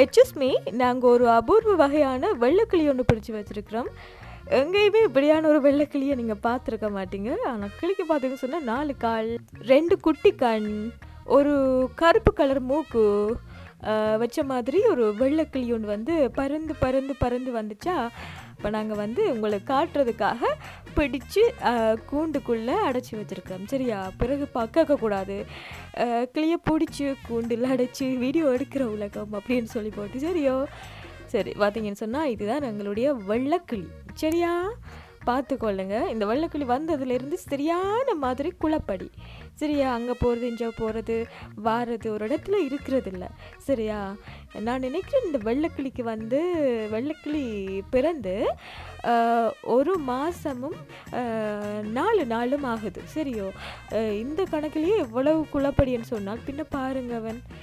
Excuse me, நாங்க ஒரு அபூர்வ வகையான வெள்ளைக்கிளி ஒண்ணு பிடிச்சு வச்சிருக்கிறோம். எங்கேயுமே இப்படியான ஒரு வெள்ளைக்கிளிய நீங்க பார்த்துருக்க மாட்டீங்க. ஆனா கிளிக்கு பார்த்தீங்கன்னு சொன்னா 4 கால், 2 குட்டி கண், ஒரு கருப்பு கலர் மூக்கு வச்ச மாதிரி ஒரு வெள்ளைக்கிளி ஒண்ணு வந்து பறந்து, பறந்து, பறந்து வந்துச்சா, இப்ப நாங்க வந்து உங்களுக்கு காட்டுறதுக்காக பிடிச்சு கூண்டுக்குள்ள அடைச்சு வச்சிருக்கிறோம். சரியா? பிறகு கேட்கக்கூடாது. கிளிய புடிச்சு கூண்டுல அடைச்சு வீடியோ எடுக்கிற உலகம் அப்படின்னு சொல்லி போட்டு சரியோ? சரி பார்த்தீங்கன்னு சொன்னா, இதுதான் எங்களுடைய வெள்ளைக்கிளி. சரியா? பார்த்துக்கொள்ளுங்க. இந்த வெள்ளைக்கிளி வந்ததுலேருந்து சரியான மாதிரி குழப்படி. சரியா? அங்கே போகிறது, இங்கே போகிறது, வாரது, ஒரு இடத்துல இருக்கிறதில்ல. சரியா? நான் நினைக்கிறேன் இந்த வெள்ளைக்கிளிக்கு வந்து வெள்ளைக்கிளி பிறந்து 1 மாதமும் 4 நாளும் ஆகுது. சரியோ? இந்த கணக்குலேயே எவ்வளவு குழப்படின்னு சொன்னால் பின்ன பாருங்க அவன்